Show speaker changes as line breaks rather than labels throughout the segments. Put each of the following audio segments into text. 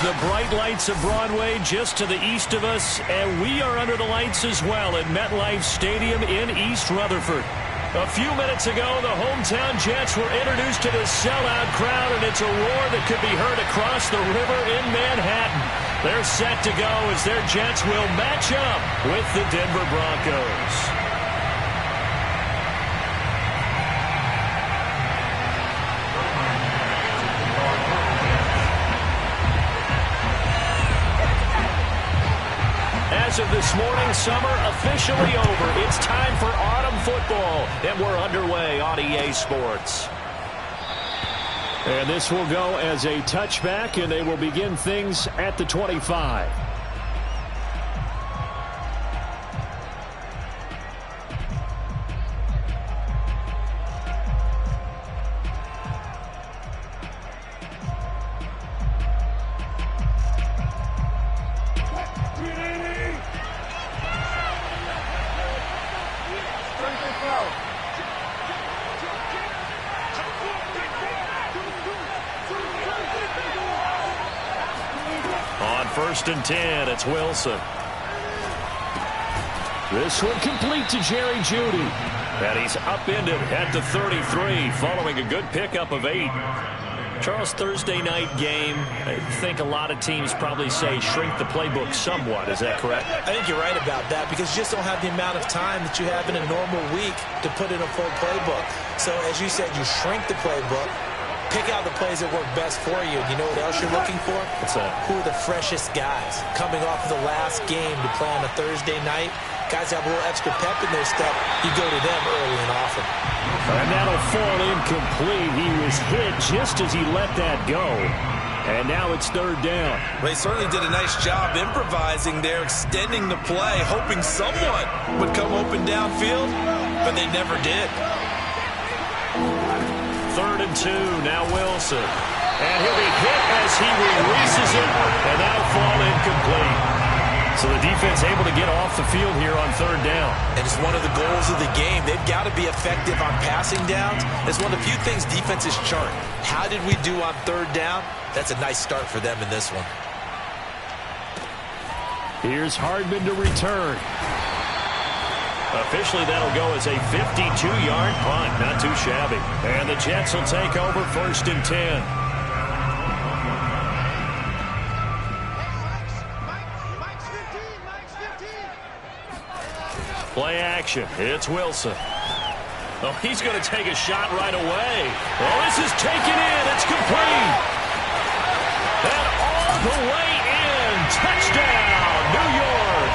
the bright lights of Broadway just to the east of us, and we are under the lights as well at MetLife Stadium in East Rutherford. A few minutes ago, the hometown Jets were introduced to this sellout crowd, and it's a roar that could be heard across the river in Manhattan. They're set to go as their Jets will match up with the Denver Broncos. As of this morning, summer officially over. It's time for autumn football, and we're underway on EA Sports. And this will go as a touchback, and they will begin things at the 25. First and 10, it's Wilson. This one complete to Jerry Jeudy. And he's upended at the 33 following a good pickup of 8. Charles, Thursday night game, I think a lot of teams probably say shrink the playbook somewhat. Is that correct?
I think you're right about that because you just don't have the amount of time that you have in a normal week to put in a full playbook. So as you said, you shrink the playbook. Pick out the plays that work best for you. You know what else you're looking for?
What's that?
Who are the freshest guys coming off of the last game to play on a Thursday night? Guys have a little extra pep in their step. You go to them early and often.
And that'll fall incomplete. He was hit just as he let that go. And now it's third down.
They certainly did a nice job improvising there, extending the play, hoping someone would come open downfield, but they never did.
Third and 2, now Wilson. And he'll be hit as he releases it, and that'll fall incomplete. So the defense able to get off the field here on third down.
And it's one of the goals of the game. They've got to be effective on passing downs. It's one of the few things defenses chart. How did we do on third down? That's a nice start for them in this one.
Here's Hardman to return. Officially, that'll go as a 52-yard punt. Not too shabby. And the Jets will take over first and 10. Play action. It's Wilson. Oh, he's going to take a shot right away. Oh, this is taken in. It's complete. And all the way in. Touchdown, New York.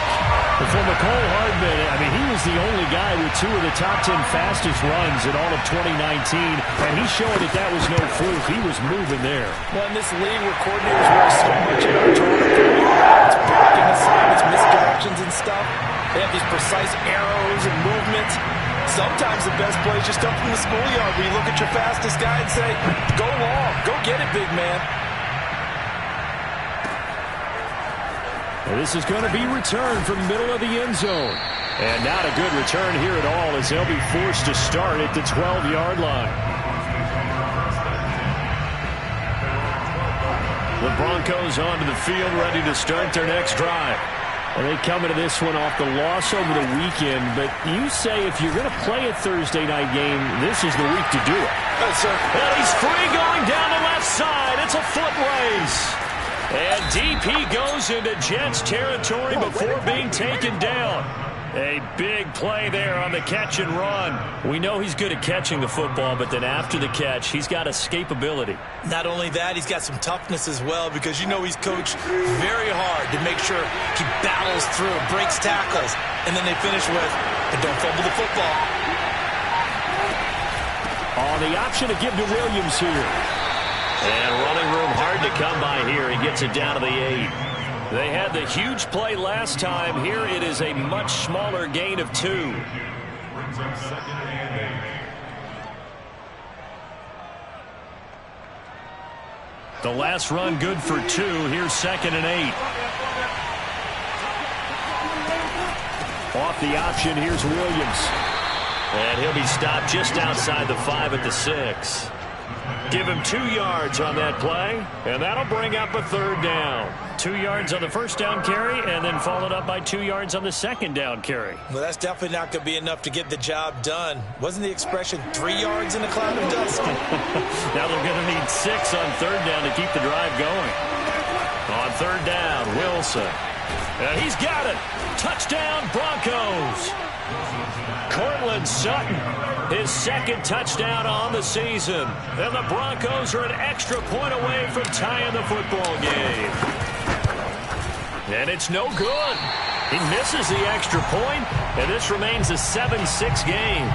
For McCole Hardman, I mean, he was the only guy with 2 of the top 10 fastest runs in all of 2019, and he showed that that was no fluke. He was moving there.
Well, in this league where coordinators worry so much about it's blocking assignments, misdirections and stuff. They have these precise arrows and movements. Sometimes the best play is just up from the schoolyard where you look at your fastest guy and say, go long, go get it, big man.
This is going to be returned from middle of the end zone. And not a good return here at all as they'll be forced to start at the 12-yard line. The Broncos onto the field ready to start their next drive. And they come into this one off the loss over the weekend. But you say if you're going to play a Thursday night game, this is the week to do it.
Yes, sir.
And he's free going down the left side. It's a foot race. And DP goes into Jets territory before being taken down. A big play there on the catch and run. We know he's good at catching the football, but then after the catch, he's got escapability.
Not only that, he's got some toughness as well because you know he's coached very hard to make sure he battles through, breaks tackles, and then they finish with, but don't fumble the football.
On the option to give to Williams here. And running room hard to come by here. He gets it down to the 8. They had the huge play last time. Here it is a much smaller gain of 2. The last run good for 2. Here's 2nd and 8. Off the option, here's Williams. And he'll be stopped just outside the 5 at the 6. Give him 2 yards on that play, and that'll bring up a 3rd down. 2 yards on the first down carry, and then followed up by 2 yards on the second down carry.
Well, that's definitely not going to be enough to get the job done. Wasn't the expression 3 yards in a cloud of dust?
Now they're going to need 6 on 3rd down to keep the drive going. On 3rd down, Wilson. And he's got it. Touchdown, Broncos. Cortland Sutton, his 2nd touchdown on the season. And the Broncos are an extra point away from tying the football game. And it's no good. He misses the extra point, and this remains a 7-6 game.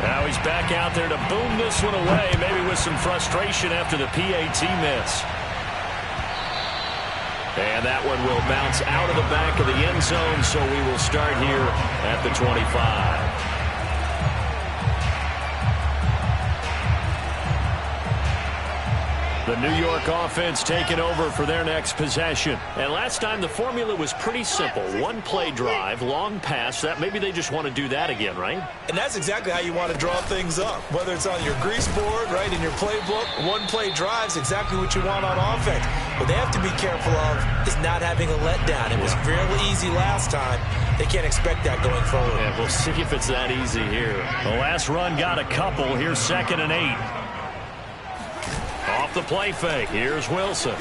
Now he's back out there to boom this one away, maybe with some frustration after the PAT miss. And that one will bounce out of the back of the end zone, so we will start here at the 25. The New York offense taking over for their next possession. And last time the formula was pretty simple. 1-play drive, long pass. That maybe they just want to do that again, right?
And that's exactly how you want to draw things up. Whether it's on your grease board, right, in your playbook, 1-play drive's exactly what you want on offense. What they have to be careful of is not having a letdown. It was fairly easy last time. They can't expect that going forward.
Yeah, we'll see if it's that easy here. The last run got a couple. Here's 2nd and 8. Off the play fake. Here's Wilson.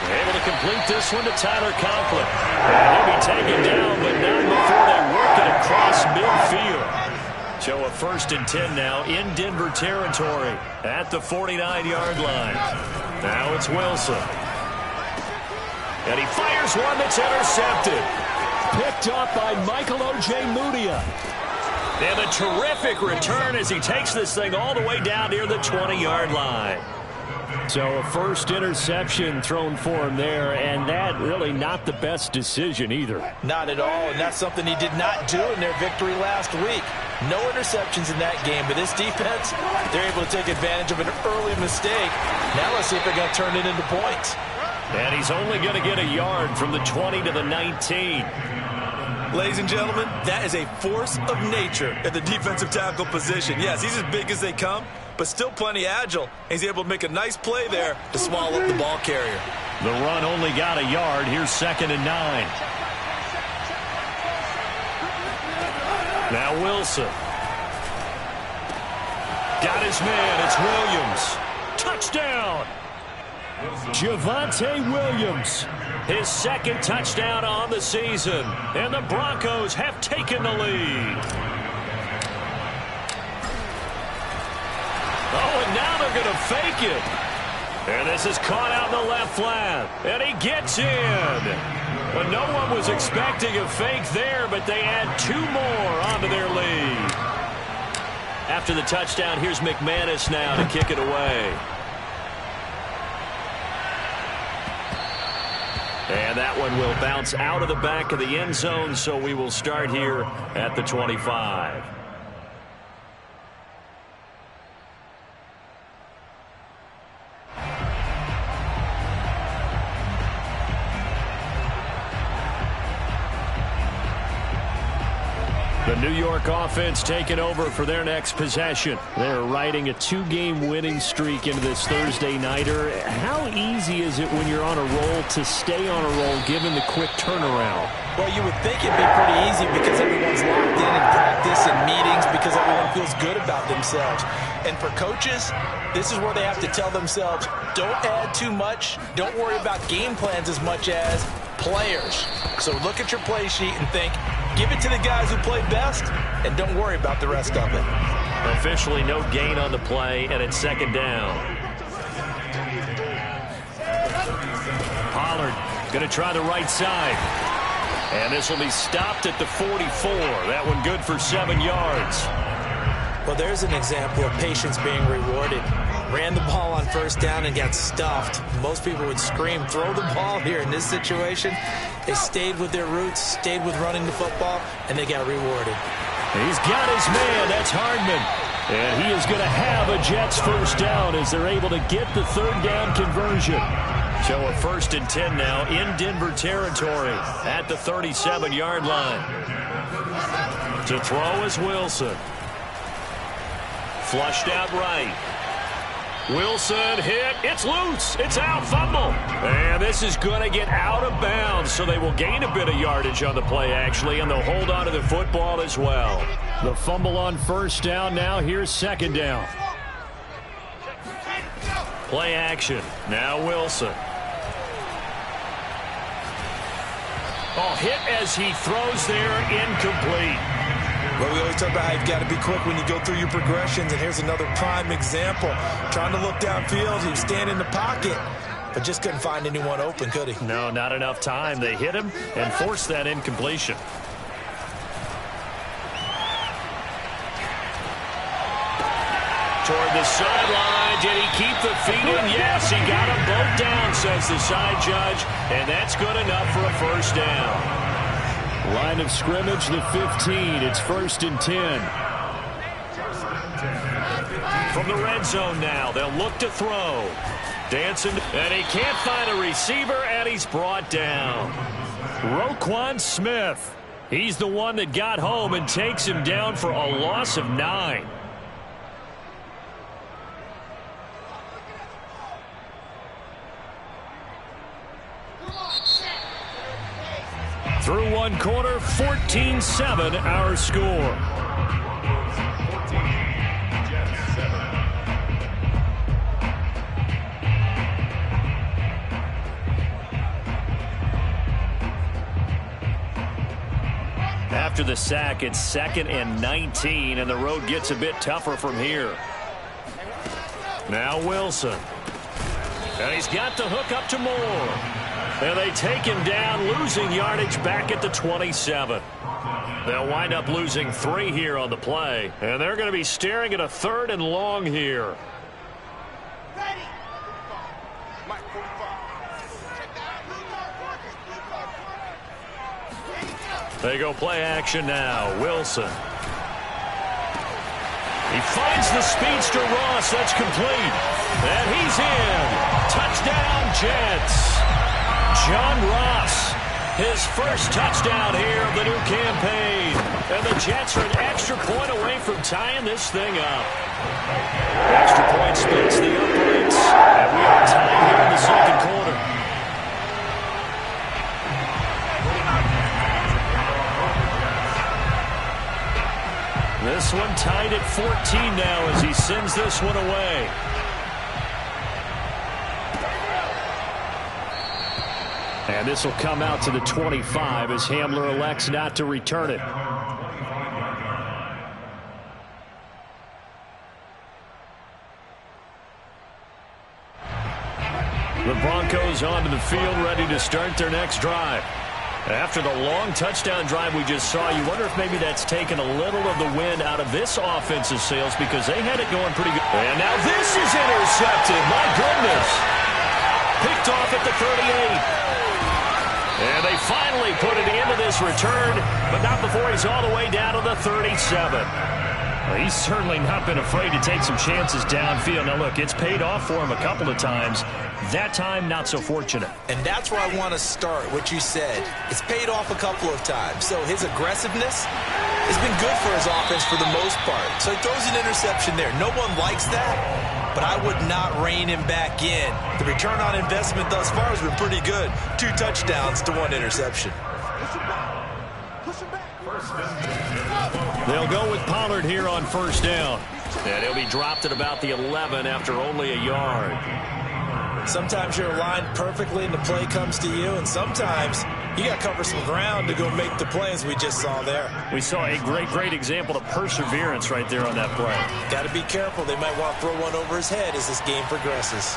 Able to complete this one to Tyler Conklin. And he'll be taken down, but not before they work it across midfield. So a 1st and 10 now in Denver territory at the 49-yard line. Now it's Wilson. And he fires one that's intercepted. Picked up by Michael O.J. Mudia. And a terrific return as he takes this thing all the way down near the 20-yard line. So a first interception thrown for him there, and that really not the best decision either.
Not at all, and that's something he did not do in their victory last week. No interceptions in that game, but this defense, they're able to take advantage of an early mistake. Now let's see if they're going to turn it into points.
And he's only going to get a yard from the 20 to the 19.
Ladies and gentlemen, that is a force of nature at the defensive tackle position. Yes, he's as big as they come, but still plenty agile. He's able to make a nice play there to swallow up the ball carrier.
The run only got a yard. Here's 2nd and 9. Now Wilson. Got his man. It's Williams. Touchdown. Javonte Williams. His 2nd touchdown on the season. And the Broncos have taken the lead. Oh, and now they're going to fake it. And this is caught out in the left flat. And he gets in. But no one was expecting a fake there, but they add 2 more onto their lead. After the touchdown, here's McManus now to kick it away. And that one will bounce out of the back of the end zone, so we will start here at the 25. The New York offense taking over for their next possession. They're riding a 2-game winning streak into this Thursday nighter. How easy is it when you're on a roll to stay on a roll given the quick turnaround?
Well, you would think it'd be pretty easy because everyone's locked in practice and meetings because everyone feels good about themselves. And for coaches, this is where they have to tell themselves, don't add too much, don't worry about game plans as much as players. So look at your play sheet and think, give it to the guys who play best, and don't worry about the rest of it.
Officially no gain on the play, and it's 2nd down. Pollard going to try the right side. And this will be stopped at the 44. That one good for 7 yards.
Well, there's an example of patience being rewarded. Ran the ball on 1st down and got stuffed. Most people would scream, throw the ball here. In this situation, they stayed with their roots, stayed with running the football, and they got rewarded.
He's got his man. That's Hardman. And he is going to have a Jets 1st down as they're able to get the 3rd down conversion. So a 1st and 10 now in Denver territory at the 37-yard line. To throw is Wilson. Flushed out right. Wilson hit. It's loose. It's out. Fumble. And this is going to get out of bounds, so they will gain a bit of yardage on the play, actually, and they'll hold on to the football as well. The fumble on 1st down. Now here's 2nd down. Play action. Now Wilson. Oh, hit as he throws there, incomplete.
Well, we always talk about how you've got to be quick when you go through your progressions, and here's another prime example. Trying to look downfield, he was standing in the pocket, but just couldn't find anyone open, could he?
No, not enough time. They hit him and forced that incompletion. Toward the sideline. Did he keep the feet in? Yes, he got them both down, says the side judge, and that's good enough for a 1st down. Line of scrimmage, the 15. It's 1st and 10. From the red zone now, they'll look to throw. Dancing, and he can't find a receiver, and he's brought down. Roquan Smith. He's the one that got home and takes him down for a loss of 9. Through 1 quarter, 14-7 our score. After the sack, it's 2nd and 19, and the road gets a bit tougher from here. Now Wilson. And he's got the hook up to Moore. And they take him down, losing yardage back at the 27. They'll wind up losing 3 here on the play. And they're going to be staring at a 3rd and long here. They go play action now. Wilson. He finds the speedster Ross. That's complete. And he's in. Touchdown, Jets. John Ross, his first touchdown here of the new campaign. And the Jets are an extra point away from tying this thing up. Extra point splits the uprights. And we are tied here in the 2nd quarter. This one tied at 14 now as he sends this one away. And this will come out to the 25 as Hamler elects not to return it. The Broncos onto the field, ready to start their next drive. After the long touchdown drive we just saw, you wonder if maybe that's taken a little of the wind out of this offensive sails because they had it going pretty good. And now this is intercepted. My goodness. Picked off at the 38. And they finally put it into this return, but not before he's all the way down to the 37. Well, he's certainly not been afraid to take some chances downfield. Now, look, it's paid off for him a couple of times. That time, not so fortunate.
And that's where I want to start, what you said. It's paid off a couple of times. So his aggressiveness has been good for his offense for the most part. So he throws an interception there. No one likes that, but I would not rein him back in. The return on investment thus far has been pretty good. 2 touchdowns to 1 interception.
They'll go with Pollard here on 1st down. And he'll be dropped at about the 11 after only a yard.
Sometimes you're aligned perfectly and the play comes to you, and sometimes you got to cover some ground to go make the play, as we just saw there.
We saw a great example of perseverance right there on that play.
Got to be careful. They might want to throw one over his head as this game progresses.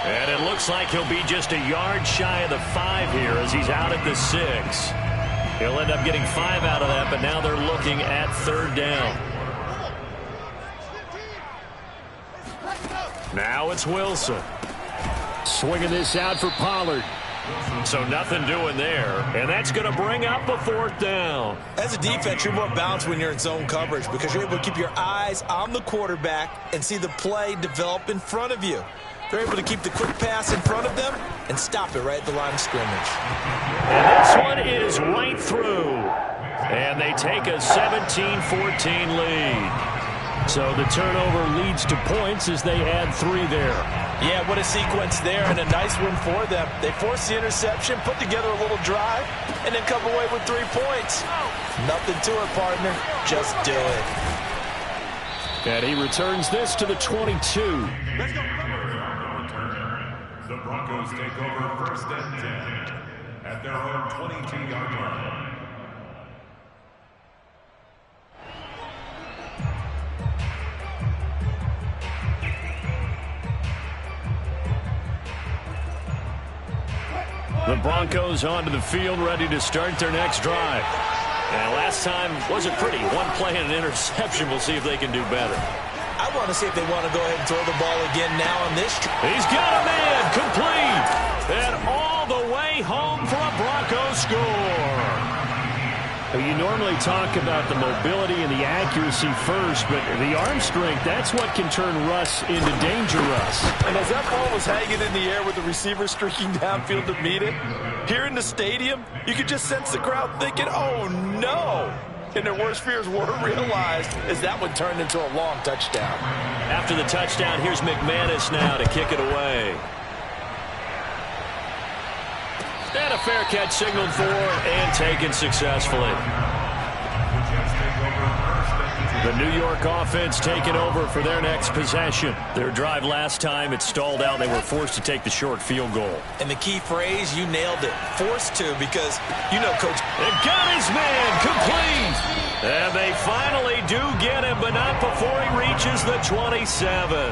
And it looks like he'll be just a yard shy of the 5 here as he's out at the 6. He'll end up getting 5 out of that, but now they're looking at 3rd down. Now it's Wilson. Swinging this out for Pollard. So nothing doing there. And that's going to bring up a 4th down.
As a defense, you're more balanced when you're in zone coverage because you're able to keep your eyes on the quarterback and see the play develop in front of you. They're able to keep the quick pass in front of them and stop it right at the line of scrimmage.
And this one is right through. And they take a 17-14 lead. So the turnover leads to points as they add 3 there.
Yeah, what a sequence there, and a nice one for them. They force the interception, put together a little drive, and then come away with 3 points. Nothing to it, partner. Just do it.
And he returns this to the 22.
Let's go. The Broncos take over 1st and 10 at their own 22-yard line.
The Broncos onto the field, ready to start their next drive. And last time wasn't pretty. 1 play and an interception. We'll see if they can do better.
I want to see if they want to go ahead and throw the ball again now on this.
He's got a man, complete. And all the way home for a Broncos score. You normally talk about the mobility and the accuracy first, but the arm strength, that's what can turn Russ into danger Russ.
And as that ball was hanging in the air with the receiver streaking downfield to meet it, here in the stadium, you could just sense the crowd thinking, oh, no. And their worst fears were realized as that one turned into a long touchdown.
After the touchdown, here's McManus now to kick it away. And a fair catch signaled for and taken successfully. The New York offense taking over for their next possession. Their drive last time, it stalled out. They were forced to take the short field goal.
And the key phrase, you nailed it. Forced to, because, you know, Coach.
They've got his man complete. And they finally do get him, but not before he reaches the 27.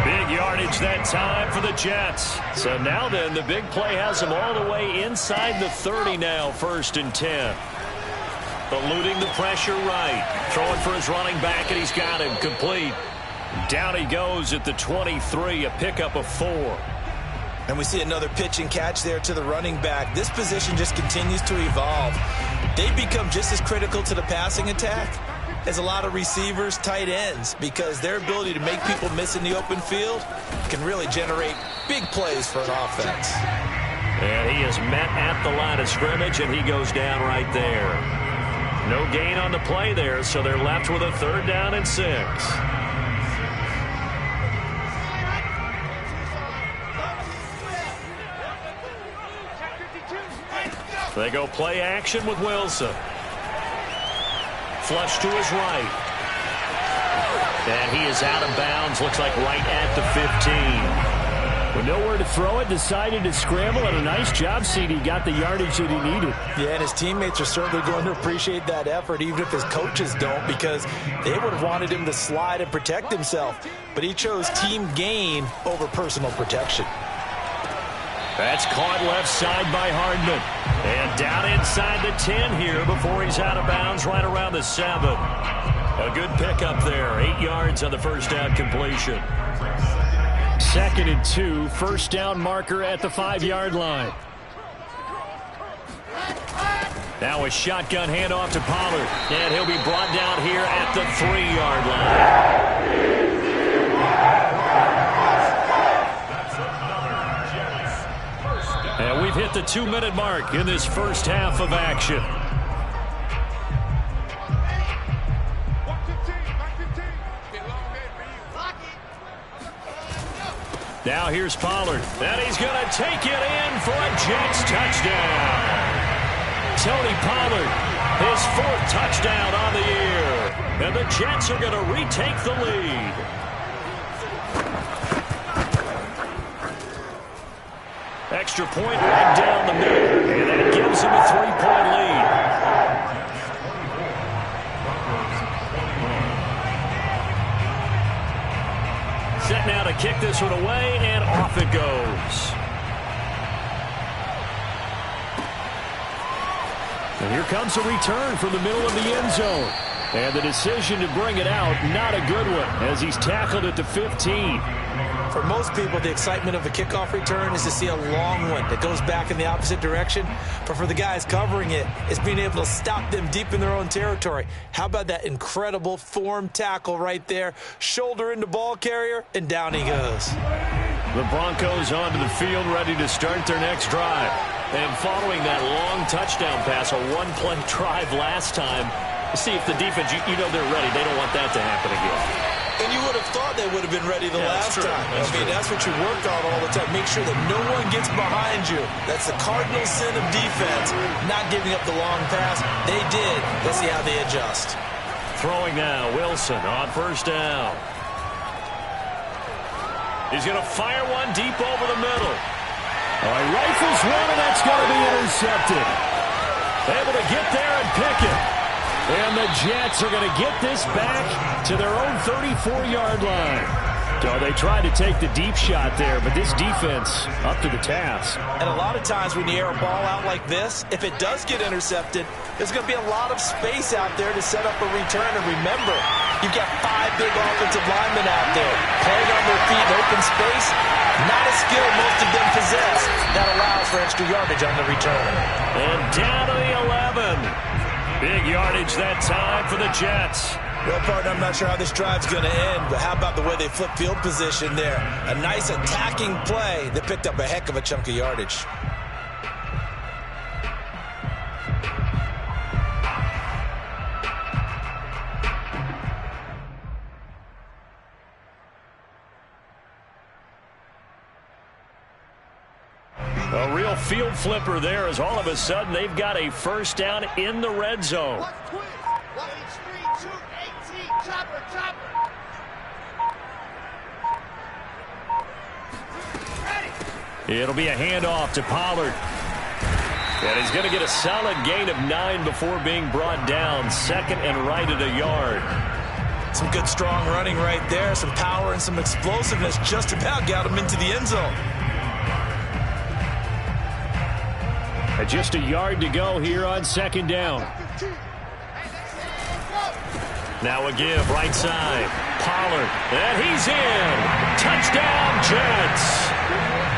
Big yardage that time for the Jets. So now then, the big play has them all the way inside the 30 now, 1st and 10. Eluding the pressure right. Throwing for his running back, and he's got him complete. Down he goes at the 23, a pickup of 4.
And we see another pitch and catch there to the running back. This position just continues to evolve. They become just as critical to the passing attack as a lot of receivers, tight ends, because their ability to make people miss in the open field can really generate big plays for an offense.
And he is met at the line of scrimmage, and he goes down right there. No gain on the play there, so they're left with a 3rd down and 6. They go play action with Wilson. Flush to his right. And he is out of bounds. Looks like right at the 15. With nowhere to throw it, decided to scramble, and a nice job, CD. Got the yardage that he needed.
Yeah, and his teammates are certainly going to appreciate that effort, even if his coaches don't, because they would have wanted him to slide and protect himself. But he chose team gain over personal protection.
That's caught left side by Hardman. And down inside the 10 here before he's out of bounds right around the 7. A good pickup there. 8 yards on the 1st down completion. 2nd and 2. 1st down marker at the 5-yard line. Now a shotgun handoff to Pollard. And he'll be brought down here at the 3-yard line. And we've hit the 2-minute mark in this 1st half of action. Now here's Pollard. And he's going to take it in for a Jets touchdown. Tony Pollard, his 4th touchdown on the year. And the Jets are going to retake the lead. Extra point right down the middle, and that gives him a 3-point lead. Set now to kick this one away, and off it goes. And here comes a return from the middle of the end zone. And the decision to bring it out, not a good one, as he's tackled at the 15.
For most people, the excitement of a kickoff return is to see a long one that goes back in the opposite direction. But for the guys covering it, it's being able to stop them deep in their own territory. How about that incredible form tackle right there? Shoulder into ball carrier, and down he goes.
The Broncos onto the field, ready to start their next drive. And following that long touchdown pass, a one-play drive last time, see if the defense, you know they're ready. They don't want that to happen again.
And you would have thought they would have been ready the last time. That's what you work on all the time. Make sure that no one gets behind you. That's the cardinal sin of defense, not giving up the long pass. They did. Let's see how they adjust.
Throwing now, Wilson on first down. He's going to fire one deep over the middle. All right, rifles one, and that's going to be intercepted. Able to get there and pick it. And the Jets are going to get this back to their own 34-yard line. So they tried to take the deep shot there, but this defense up to the task.
And a lot of times when you air a ball out like this, if it does get intercepted, there's going to be a lot of space out there to set up a return. And remember, you've got 5 big offensive linemen out there playing on their feet in open space. Not a skill most of them possess. That allows for extra yardage on the return.
And down to the 11. Big yardage that time for the Jets.
Well, partner, I'm not sure how this drive's going to end, but how about the way they flip field position there? A nice attacking play that picked up a heck of a chunk of yardage.
A real field flipper there as all of a sudden they've got a first down in the red zone. It'll be a handoff to Pollard. And he's going to get a solid gain of 9 before being brought down. Second and right at a yard.
Some good strong running right there. Some power and some explosiveness just about got him into the end zone.
Just a yard to go here on second down. Now a give right side. Pollard. And he's in. Touchdown Jets.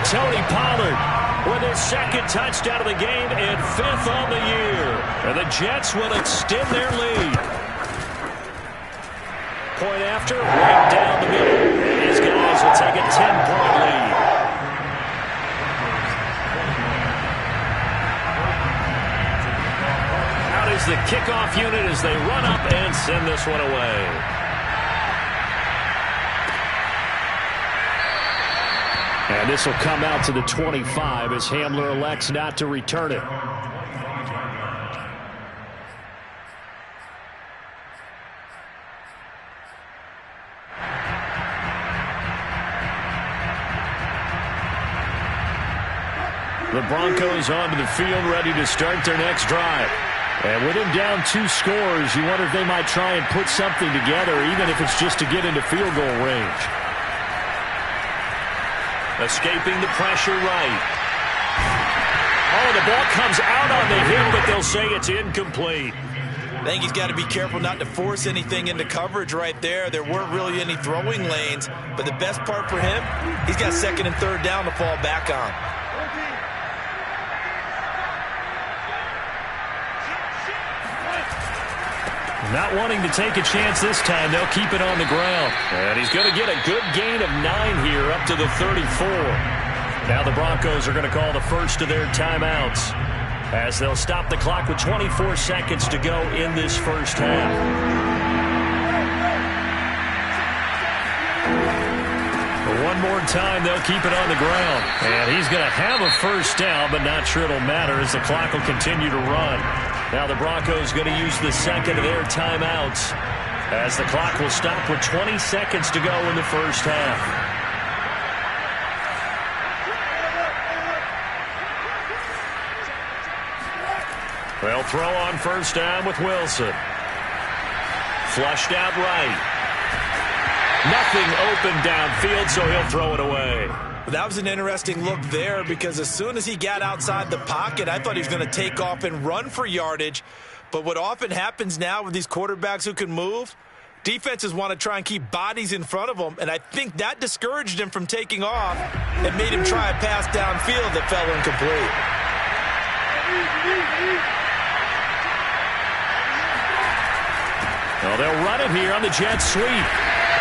Tony Pollard with his second touchdown of the game and 5th on the year. And the Jets will extend their lead. Point after, right down the middle. And these guys will take a 10-point lead. Out is the kickoff unit as they run up and send this one away. And this will come out to the 25 as Hamler elects not to return it. The Broncos onto the field ready to start their next drive. And with him down 2 scores, you wonder if they might try and put something together, even if it's just to get into field goal range. Escaping the pressure right. Oh, the ball comes out on the hit, but they'll say it's incomplete.
I think he's got to be careful not to force anything into coverage right there. There weren't really any throwing lanes, but the best part for him, he's got second and third down to fall back on.
Not wanting to take a chance this time. They'll keep it on the ground. And he's going to get a good gain of 9 here up to the 34. Now the Broncos are going to call the first of their timeouts as they'll stop the clock with 24 seconds to go in this first half. One more time, they'll keep it on the ground. And he's going to have a first down, but not sure it'll matter as the clock will continue to run. Now the Broncos going to use the second of their timeouts as the clock will stop with 20 seconds to go in the first half. They'll throw on first down with Wilson. Flushed out right. Nothing open downfield, so he'll throw it away.
That was an interesting look there because as soon as he got outside the pocket, I thought he was going to take off and run for yardage. But what often happens now with these quarterbacks who can move, defenses want to try and keep bodies in front of them, and I think that discouraged him from taking off and made him try a pass downfield that fell incomplete.
Well, they'll run it here on the jet sweep.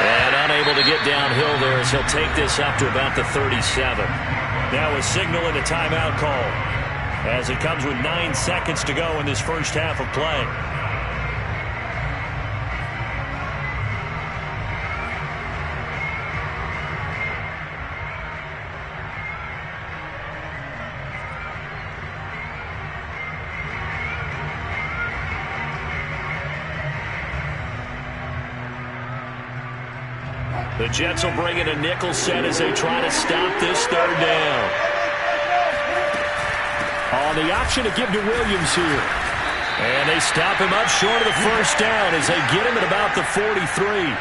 And unable to get downhill there as he'll take this up to about the 37. Now a signal and a timeout call as it comes with 9 seconds to go in this first half of play. The Jets will bring in a nickel set as they try to stop this third down. On the option to give to Williams here. And they stop him up short of the first down as they get him at about the 43.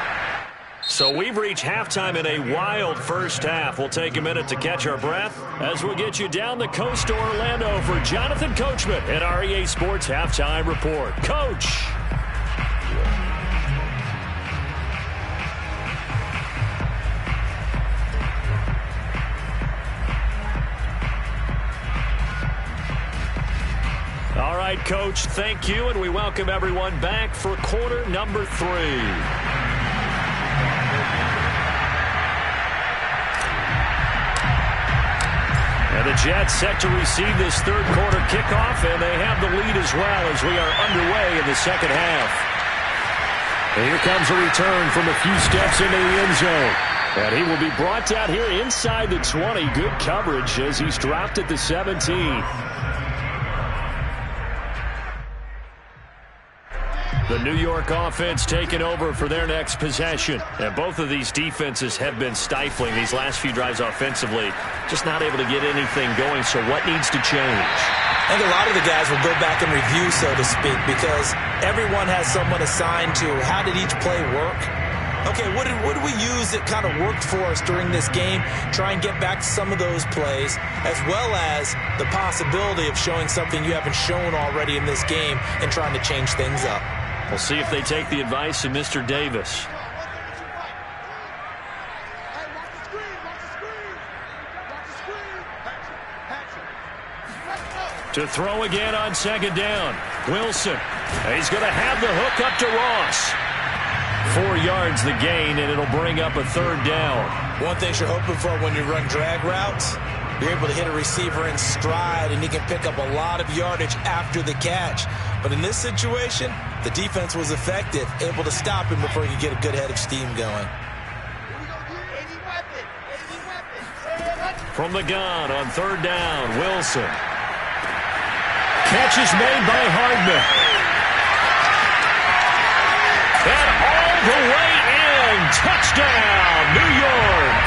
So we've reached halftime in a wild first half. We'll take a minute to catch our breath as we'll get you down the coast to Orlando for Jonathan Coachman at REA Sports Halftime Report. Coach. All right, Coach, thank you, and we welcome everyone back for quarter number 3. And the Jets set to receive this third quarter kickoff, and they have the lead as well as we are underway in the second half. And here comes a return from a few steps into the end zone. And he will be brought down here inside the 20. Good coverage as he's dropped at the 17. The New York offense taking over for their next possession. And both of these defenses have been stifling these last few drives offensively. Just not able to get anything going, so what needs to change?
I think a lot of the guys will go back and review, so to speak, because everyone has someone assigned to how did each play work. Okay, what did we use that kind of worked for us during this game? Try and get back to some of those plays, as well as the possibility of showing something you haven't shown already in this game and trying to change things up.
We'll see if they take the advice of Mr. Davis. To throw again on second down. Wilson. He's going to have the hook up to Ross. 4 yards the gain, and it'll bring up a third down.
One thing you're hoping for when you run drag routes, you're able to hit a receiver in stride, and he can pick up a lot of yardage after the catch. But in this situation, the defense was effective, able to stop him before he could get a good head of steam going.
From the gun on third down, Wilson. Catch is made by Hardman. And all the way in. Touchdown, New York.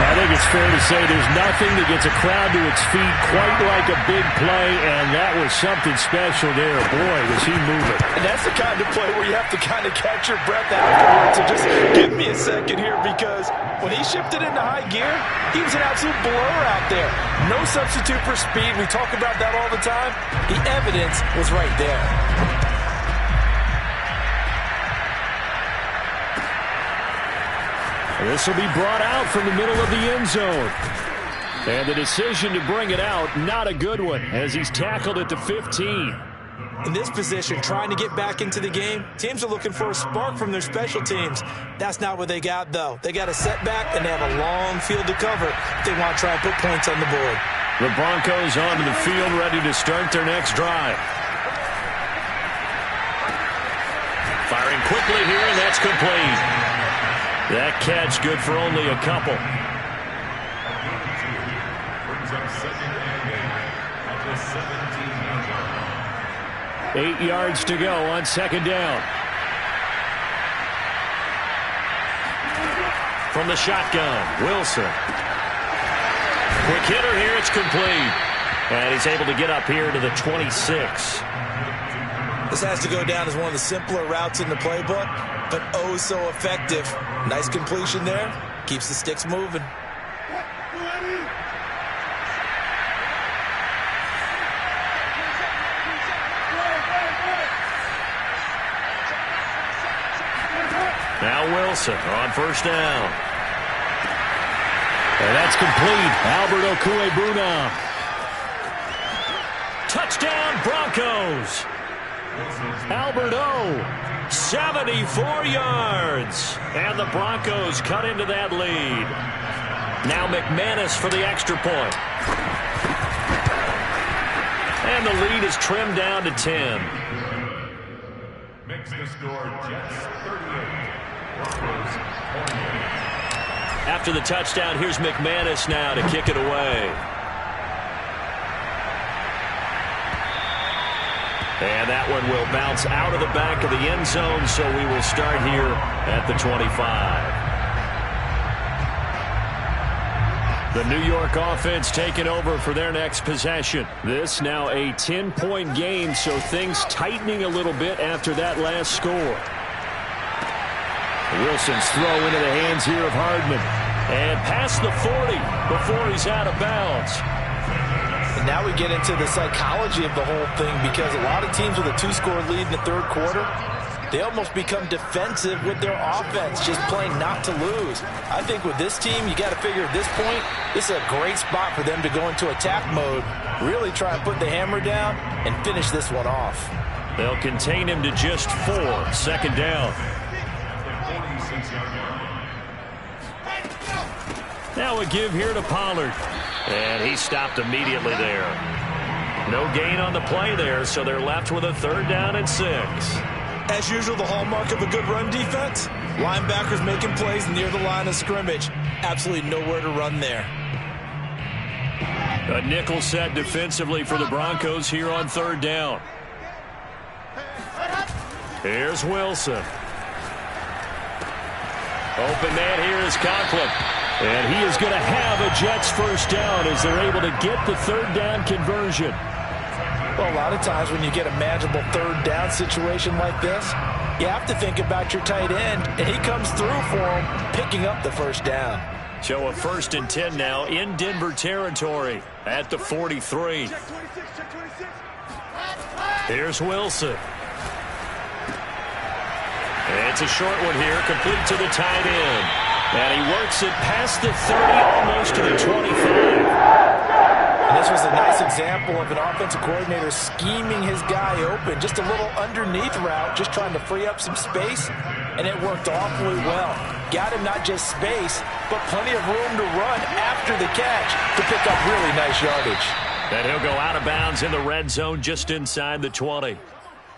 I think it's fair to say there's nothing that gets a crowd to its feet quite like a big play, and that was something special there. Boy, was he moving.
And that's the kind of play where you have to kind of catch your breath afterwards. So just give me a second here, because when he shifted into high gear, he was an absolute blur out there. No substitute for speed. We talk about that all the time. The evidence was right there.
This will be brought out from the middle of the end zone. And the decision to bring it out, not a good one, as he's tackled at the 15.
In this position, trying to get back into the game, teams are looking for a spark from their special teams. That's not what they got, though. They got a setback, and they have a long field to cover if they want to try and put points on the board.
The Broncos onto the field, ready to start their next drive. Firing quickly here, and that's complete. That catch good for only a couple. 8 yards to go on second down. From the shotgun, Wilson. Quick hitter here, it's complete. And he's able to get up here to the 26.
This has to go down as one of the simpler routes in the playbook, but oh so effective. Nice completion there. Keeps the sticks moving.
Now Wilson on first down. And that's complete. Albert Okwuegbunam. Touchdown Broncos. Alberto, 74 yards. And the Broncos cut into that lead. Now McManus for the extra point. And the lead is trimmed down to 10.
Makes the score Jets 38. Broncos 28.
After the touchdown, here's McManus now to kick it away. And that one will bounce out of the back of the end zone, so we will start here at the 25. The New York offense taking over for their next possession. This now a 10-point game, so things tightening a little bit after that last score. Wilson's throw into the hands here of Hardman. And past the 40 before he's out of bounds.
And now we get into the psychology of the whole thing, because a lot of teams with a 2-score lead in the third quarter, they almost become defensive with their offense, just playing not to lose. I think with this team, you got to figure at this point, this is a great spot for them to go into attack mode, really try and put the hammer down and finish this one off.
They'll contain him to just 4. Second down. Now a give here to Pollard. And he stopped immediately there. No gain on the play there, so they're left with a 3rd down and 6.
As usual, the hallmark of a good run defense, linebackers making plays near the line of scrimmage. Absolutely nowhere to run there.
A nickel set defensively for the Broncos here on 3rd down. Here's Wilson. Open man here is Conklin. And he is going to have a Jets first down as they're able to get the 3rd down conversion.
Well, a lot of times when you get a manageable 3rd down situation like this, you have to think about your tight end, and he comes through for him, picking up the first down.
So a 1st and 10 now in Denver territory at the 43. Here's Wilson. It's a short one here, complete to the tight end. And he works it past the 30, almost to the 25.
And this was a nice example of an offensive coordinator scheming his guy open. Just a little underneath route, just trying to free up some space, and it worked awfully well. Got him not just space, but plenty of room to run after the catch to pick up really nice yardage.
And he'll go out of bounds in the red zone just inside the 20.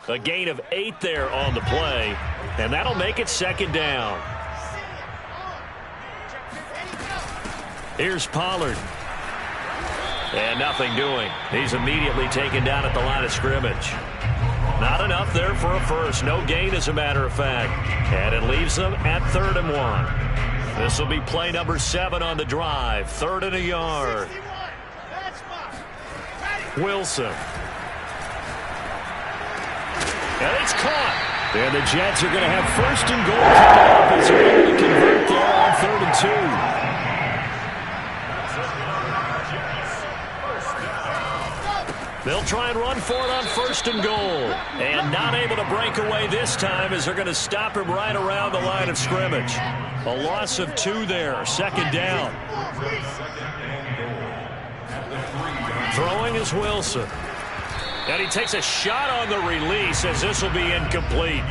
A gain of 8 there on the play, and that'll make it 2nd down. Here's Pollard. And nothing doing. He's immediately taken down at the line of scrimmage. Not enough there for a first. No gain, as a matter of fact. And it leaves them at 3rd and 1. This will be play number 7 on the drive. 3rd and a yard. Wilson. And it's caught. And the Jets are going to have 1st and goal coming up as they're able to convert there on 3rd and 2. They'll try and run for it on 1st and goal. And not able to break away this time as they're going to stop him right around the line of scrimmage. A loss of 2 there. 2nd down. Throwing is Wilson. And he takes a shot on the release as this will be incomplete.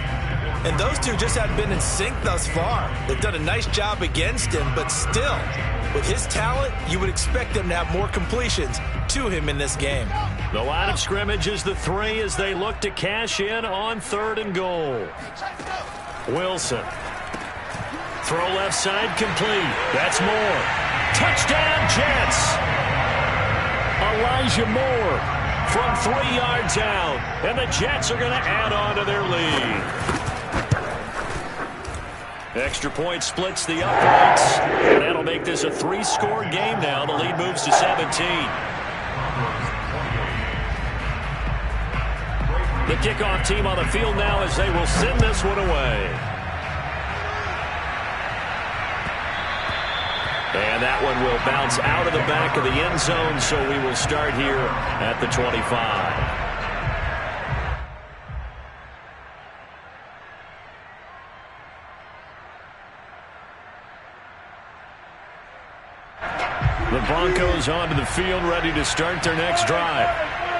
And those two just haven't been in sync thus far. They've done a nice job against him, but still, with his talent, you would expect them to have more completions to him in this game.
The line of scrimmage is the 3 as they look to cash in on 3rd and goal. Wilson. Throw left side complete. That's Moore. Touchdown Jets. Elijah Moore from 3 yards out. And the Jets are going to add on to their lead. Extra point splits the uprights. And that'll make this a 3-score game now. The lead moves to 17. The kickoff team on the field now as they will send this one away. And that one will bounce out of the back of the end zone, so we will start here at the 25. The Broncos onto the field, ready to start their next drive.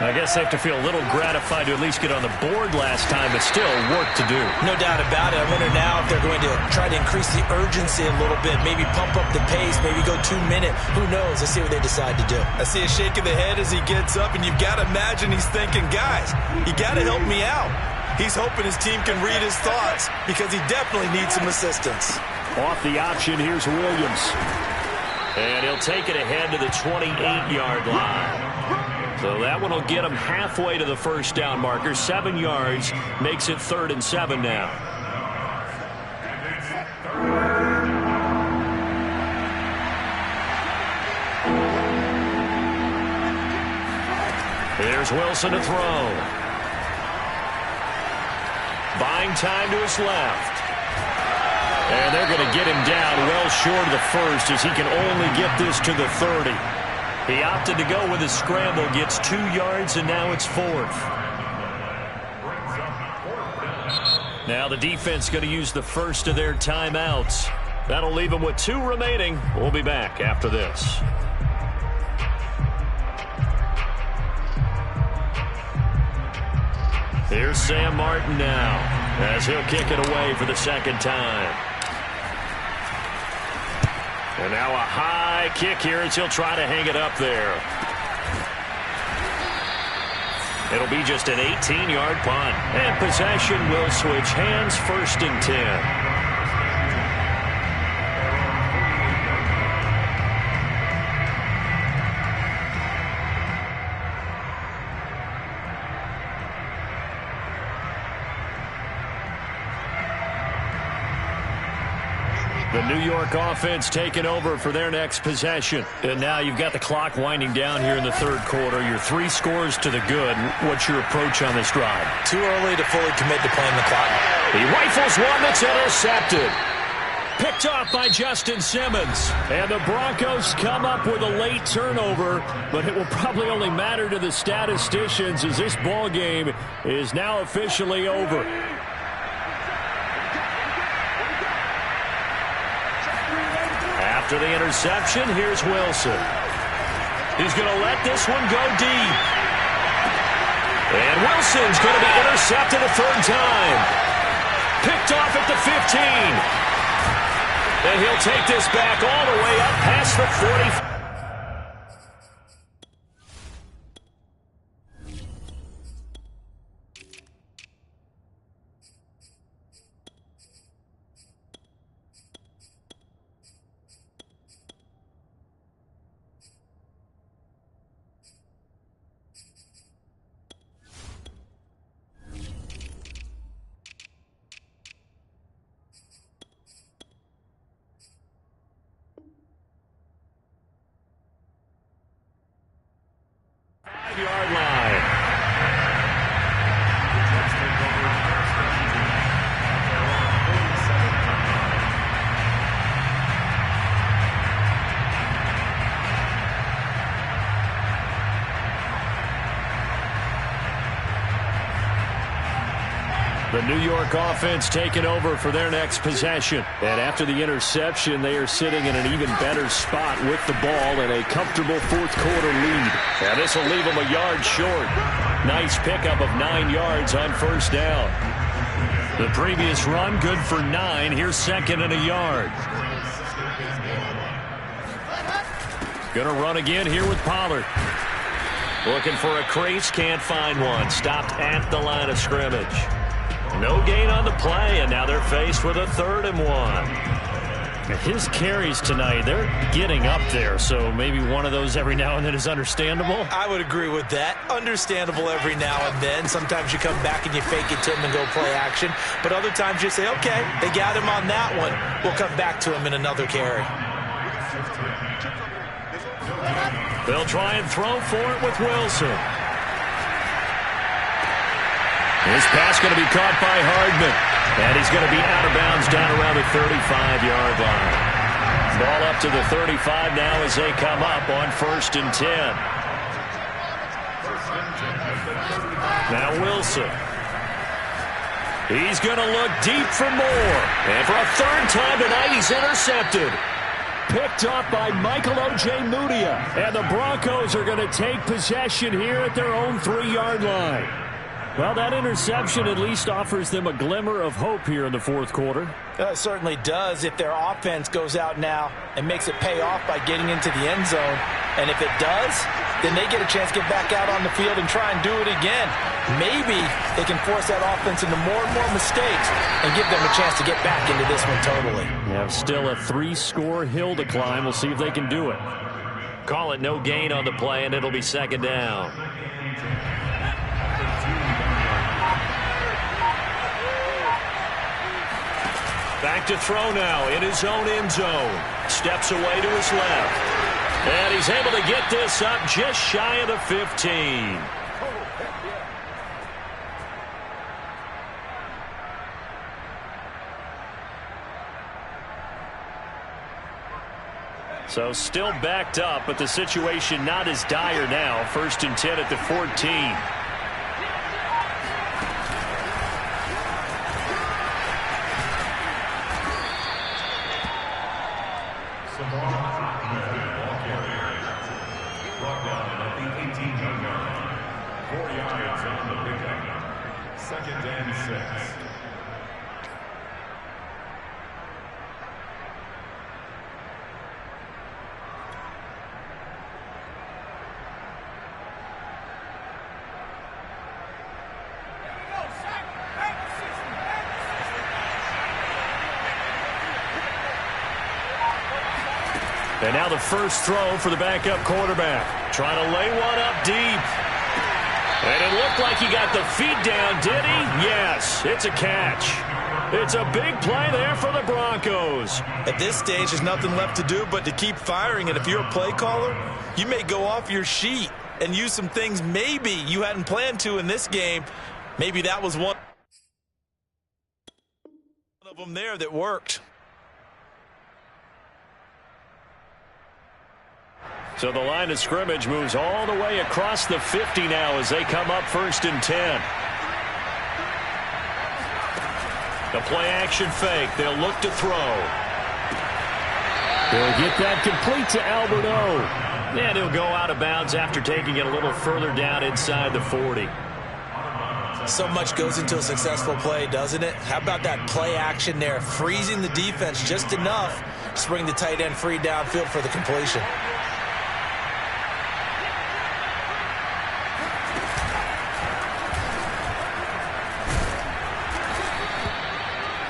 I guess they have to feel a little gratified to at least get on the board last time, but still work to do.
No doubt about it. I wonder now if they're going to try to increase the urgency a little bit, maybe pump up the pace, maybe go 2 minute. Who knows? Let's see what they decide to do.
I see a shake of the head as he gets up, and you've got to imagine he's thinking, guys, you got to help me out. He's hoping his team can read his thoughts because he definitely needs some assistance.
Off the option, here's Williams. And he'll take it ahead to the 28-yard line. So that one will get him halfway to the first down marker. 7 yards makes it 3rd and 7 now. Here's Wilson to throw. Buying time to his left. And they're going to get him down well short of the first as he can only get this to the 30. He opted to go with his scramble, gets 2 yards, and now it's 4th. Now the defense going to use the first of their timeouts. That'll leave them with 2 remaining. We'll be back after this. Here's Sam Martin now as he'll kick it away for the second time. And now a high kick here as he'll try to hang it up there. It'll be just an 18-yard punt. And possession will switch hands, 1st and 10. The New York offense taking over for their next possession. And now you've got the clock winding down here in the 3rd quarter. You're 3 scores to the good. What's your approach on this drive?
Too early to fully commit to playing the clock.
He rifles one that's intercepted. Picked off by Justin Simmons. And the Broncos come up with a late turnover, but it will probably only matter to the statisticians as this ball game is now officially over. After the interception, here's Wilson. He's going to let this one go deep. And Wilson's going to be intercepted a 3rd time. Picked off at the 15. And he'll take this back all the way up past the 40. Yard line. The New York offense taking over for their next possession. And after the interception, they are sitting in an even better spot with the ball and a comfortable 4th quarter lead. And this will leave them a yard short. Nice pickup of 9 yards on 1st down. The previous run, good for 9. Here's 2nd and a yard. Gonna run again here with Pollard. Looking for a crease, can't find one. Stopped at the line of scrimmage. No gain on the play, and now they're faced with a 3rd and 1. His carries tonight, they're getting up there, so maybe one of those every now and then is understandable.
I would agree with that. Understandable every now and then. Sometimes you come back and you fake it to him and go play action. But other times you say, okay, they got him on that one. We'll come back to him in another carry.
They'll try and throw for it with Wilson. This pass going to be caught by Hardman. And he's going to be out of bounds down around the 35-yard line. Ball up to the 35 now as they come up on 1st and 10. Now Wilson. He's going to look deep for more. And for a 3rd time tonight, he's intercepted. Picked off by Michael Ojemudia. And the Broncos are going to take possession here at their own 3-yard line. Well, that interception at least offers them a glimmer of hope here in the fourth quarter.
It certainly does if their offense goes out now and makes it pay off by getting into the end zone. And if it does, then they get a chance to get back out on the field and try and do it again. Maybe they can force that offense into more and more mistakes and give them a chance to get back into this one totally.
Yeah, still a 3-score hill to climb. We'll see if they can do it. Call it no gain on the play, and it'll be second down. Back to throw now in his own end zone. Steps away to his left. And he's able to get this up just shy of the 15. So still backed up, but the situation not as dire now. 1st and 10 at the 14.
Brought down at the 18-yard line. 4 yards on the pickup. 2nd and 6.
And now the first throw for the backup quarterback. Trying to lay one up deep. And it looked like he got the feet down, did he? Yes, it's a catch. It's a big play there for the Broncos.
At this stage, there's nothing left to do but to keep firing. And if you're a play caller, you may go off your sheet and use some things maybe you hadn't planned to in this game. Maybe that was one of them there that worked.
So the line of scrimmage moves all the way across the 50 now as they come up 1st and 10. The play action fake. They'll look to throw. They'll get that complete to Albert O. And he'll go out of bounds after taking it a little further down inside the 40.
So much goes into a successful play, doesn't it? How about that play action there? Freezing the defense just enough to bring the tight end free downfield for the completion.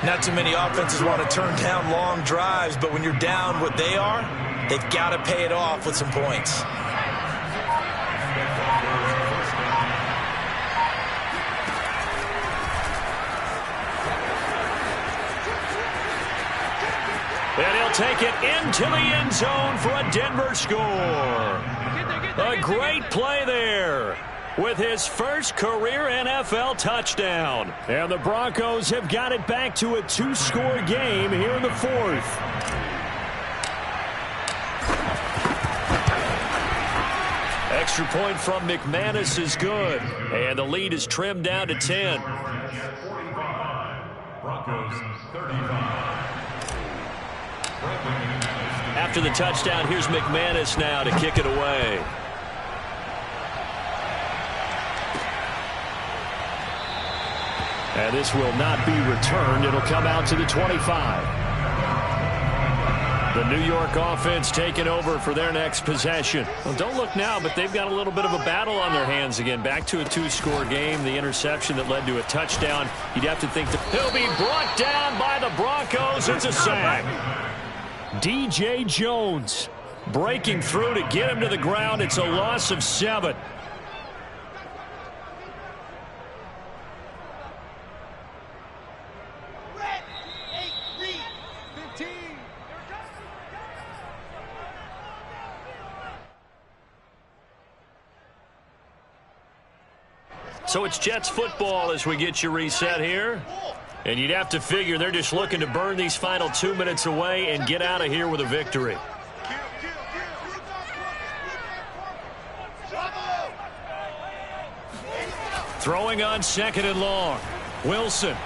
Not too many offenses want to turn down long drives, but when you're down what they are, they've got to pay it off with some points.
And he'll take it into the end zone for a Denver score. A great play there with his first career NFL touchdown. And the Broncos have got it back to a 2-score game here in the 4th. Extra point from McManus is good. And the lead is trimmed down to 10.
Broncos 35.
After the touchdown, here's McManus now to kick it away. And this will not be returned. It'll come out to the 25. The New York offense taking over for their next possession. Well, don't look now, but they've got a little bit of a battle on their hands again. Back to a 2-score game. The interception that led to a touchdown. You'd have to think that he'll be brought down by the Broncos. It's a sack. DJ Jones breaking through to get him to the ground. It's a loss of 7. So it's Jets football as we get you reset here. And you'd have to figure they're just looking to burn these final 2 minutes away and get out of here with a victory. Throwing on 2nd and long. Wilson.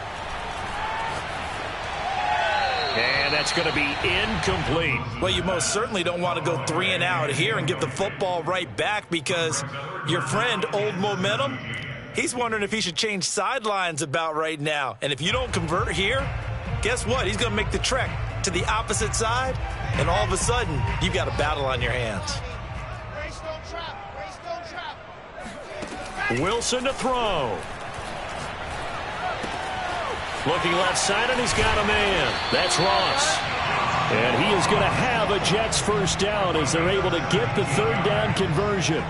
And that's going to be incomplete.
Well, you most certainly don't want to go 3 and out here and get the football right back because your friend, Old Momentum, he's wondering if he should change sidelines about right now. And if you don't convert here, guess what? He's going to make the trek to the opposite side, and all of a sudden, you've got a battle on your hands.
Wilson to throw. Looking left side, and he's got a man. That's Ross. And he is going to have a Jets first down as they're able to get the third down conversion.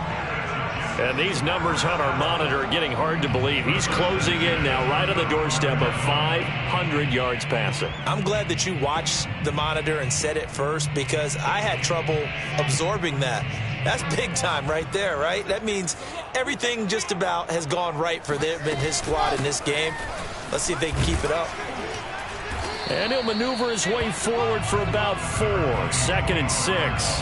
And these numbers on our monitor are getting hard to believe. He's closing in now right on the doorstep of 500 yards passing.
I'm glad that you watched the monitor and said it first because I had trouble absorbing that. That's big time right there, right? That means everything just about has gone right for them and his squad in this game. Let's see if they can keep it up.
And he'll maneuver his way forward for about 4. 2nd and 6.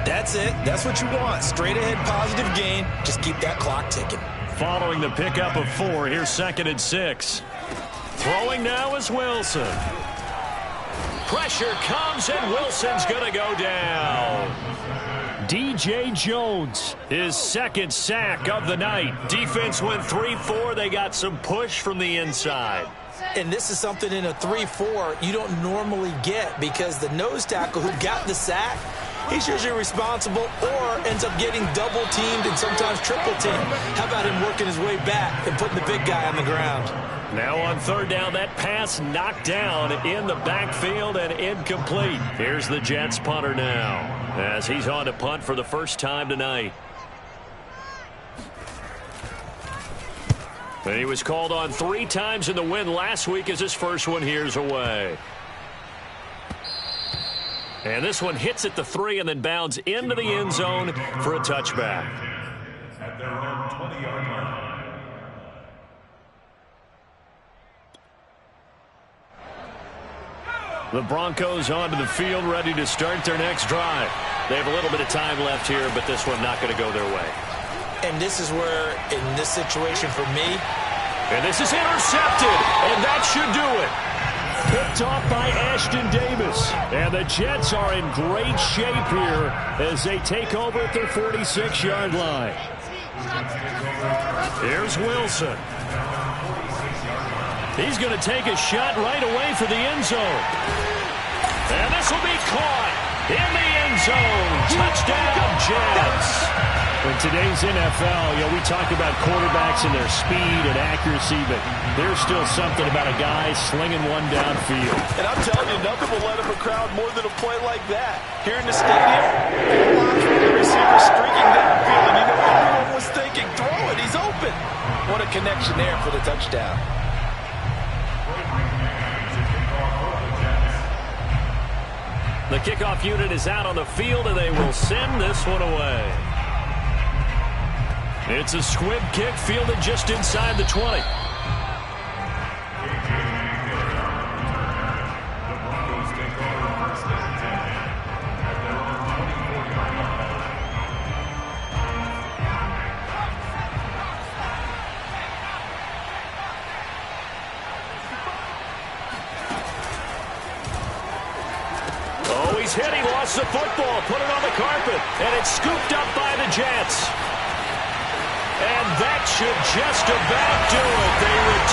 That's it. That's what you want. Straight ahead positive gain. Just keep that clock ticking.
Following the pickup of 4, here's 2nd and 6. Throwing now is Wilson. Pressure comes, and Wilson's going to go down. D.J. Jones, his 2nd sack of the night. Defense went 3-4. They got some push from the inside.
And this is something in a 3-4 you don't normally get because the nose tackle who got the sack, he's usually responsible or ends up getting double-teamed and sometimes triple-teamed. How about him working his way back and putting the big guy on the ground?
Now on 3rd down, that pass knocked down in the backfield and incomplete. Here's the Jets punter now as he's on to punt for the first time tonight. And he was called on 3 times in the win last week as his first one here's away. And this one hits at the 3 and then bounds into the end zone for a touchback.
At their own 20-yard line.
The Broncos onto the field, ready to start their next drive. They have a little bit of time left here, but this one not going to go their way.
And this is where, in this situation for me,
and this is intercepted, and that should do it. Picked off by Ashton Davis. And the Jets are in great shape here as they take over at their 46-yard line. Here's Wilson. He's going to take a shot right away for the end zone. And this will be caught in the end zone. Touchdown, Jets. In today's NFL, we talk about quarterbacks and their speed and accuracy, but there's still something about a guy slinging one downfield.
And I'm telling you, nothing will let up a crowd more than a play like that. Here in the stadium, the receiver streaking downfield, and everyone was thinking, throw it, he's open. What a connection there for the touchdown.
The kickoff unit is out on the field, and they will send this one away. It's a squib kick fielded just inside the 20.
The Broncos take over 1st and 10 at their own 24-yard line.
Oh, he's hit. He lost the football. Put it on the carpet. And it's scooped up by the Jets. And that should just about do it. They return.